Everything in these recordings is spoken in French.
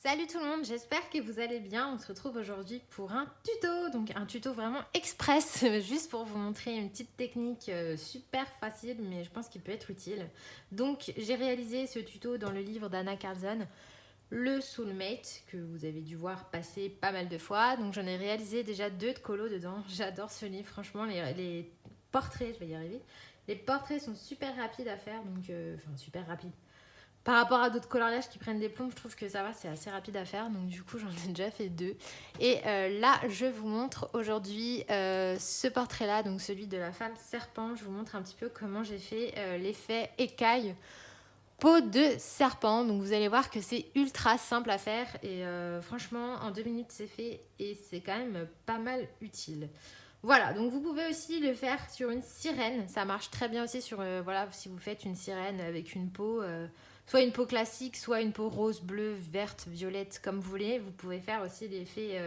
Salut tout le monde, j'espère que vous allez bien. On se retrouve aujourd'hui pour un tuto, donc un tuto vraiment express, juste pour vous montrer une petite technique super facile, mais je pense qu'il peut être utile. Donc j'ai réalisé ce tuto dans le livre d'Anna Carlson, Le Soulmate, que vous avez dû voir passer pas mal de fois. Donc j'en ai réalisé déjà 2 de colo dedans. J'adore ce livre, franchement, les portraits, je vais y arriver. Les portraits sont super rapides à faire, donc enfin super rapides. Par rapport à d'autres coloriages qui prennent des plombs, je trouve que ça va, c'est assez rapide à faire. Donc du coup, j'en ai déjà fait 2. Et là, je vous montre aujourd'hui ce portrait-là, donc celui de la femme serpent. Je vous montre un petit peu comment j'ai fait l'effet écaille peau de serpent. Donc vous allez voir que c'est ultra simple à faire. Et franchement, en 2 minutes, c'est fait. Et c'est quand même pas mal utile. Voilà, donc vous pouvez aussi le faire sur une sirène. Ça marche très bien aussi sur, voilà, si vous faites une sirène avec une peau... soit une peau classique, soit une peau rose, bleue, verte, violette, comme vous voulez. Vous pouvez faire aussi l'effet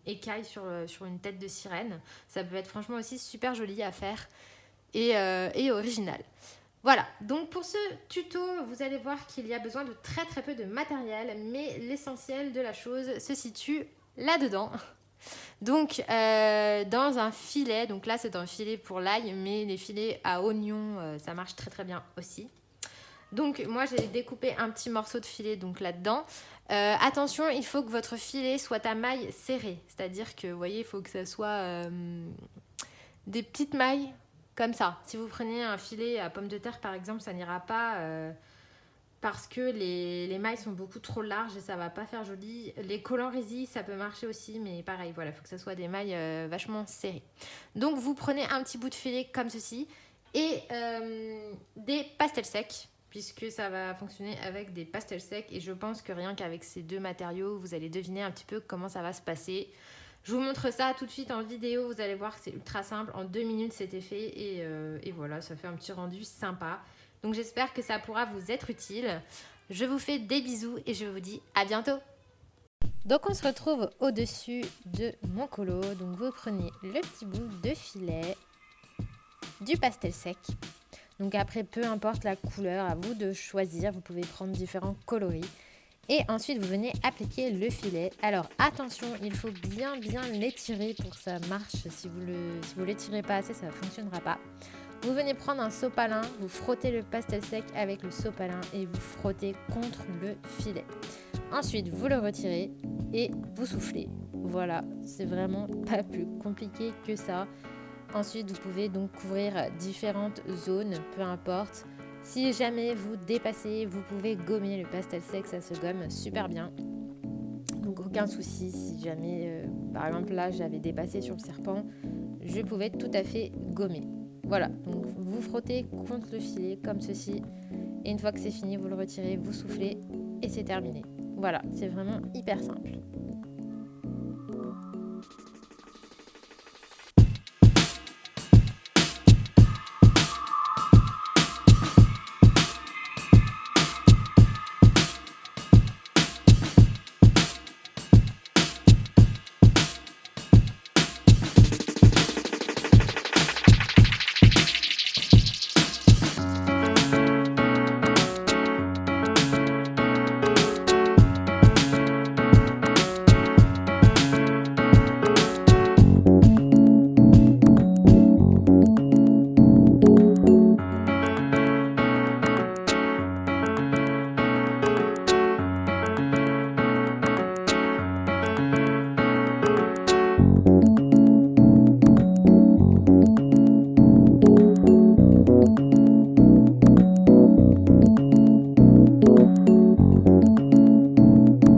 écaille sur une tête de sirène. Ça peut être franchement aussi super joli à faire et original. Voilà, donc pour ce tuto, vous allez voir qu'il y a besoin de très très peu de matériel, mais l'essentiel de la chose se situe là-dedans. Donc dans un filet, donc là c'est un filet pour l'ail, mais les filets à oignon, ça marche très très bien aussi. Donc moi j'ai découpé un petit morceau de filet donc là-dedans. Attention, il faut que votre filet soit à mailles serrées. C'est-à-dire que, vous voyez, il faut que ça soit des petites mailles comme ça. Si vous prenez un filet à pommes de terre par exemple, ça n'ira pas parce que les mailles sont beaucoup trop larges et ça va pas faire joli. Les collants résille, ça peut marcher aussi, mais pareil, voilà, il faut que ça soit des mailles vachement serrées. Donc vous prenez un petit bout de filet comme ceci et des pastels secs, puisque ça va fonctionner avec des pastels secs et je pense que rien qu'avec ces 2 matériaux, vous allez deviner un petit peu comment ça va se passer. Je vous montre ça tout de suite en vidéo, vous allez voir que c'est ultra simple, en 2 minutes c'était fait et voilà, ça fait un petit rendu sympa. Donc j'espère que ça pourra vous être utile. Je vous fais des bisous et je vous dis à bientôt. Donc on se retrouve au-dessus de mon colo, donc vous prenez le petit bout de filet, du pastel sec. Donc après, peu importe la couleur, à vous de choisir. Vous pouvez prendre différents coloris. Et ensuite, vous venez appliquer le filet. Alors attention, il faut bien l'étirer pour que ça marche. Si vous l'étirez pas assez, ça ne fonctionnera pas. Vous venez prendre un sopalin, vous frottez le pastel sec avec le sopalin et vous frottez contre le filet. Ensuite, vous le retirez et vous soufflez. Voilà, c'est vraiment pas plus compliqué que ça. Ensuite, vous pouvez donc couvrir différentes zones, peu importe. Si jamais vous dépassez, vous pouvez gommer le pastel sec, ça se gomme super bien. Donc aucun souci, si jamais, par exemple là, j'avais dépassé sur le serpent, je pouvais tout à fait gommer. Voilà, donc vous frottez contre le filet comme ceci. Et une fois que c'est fini, vous le retirez, vous soufflez et c'est terminé. Voilà, c'est vraiment hyper simple.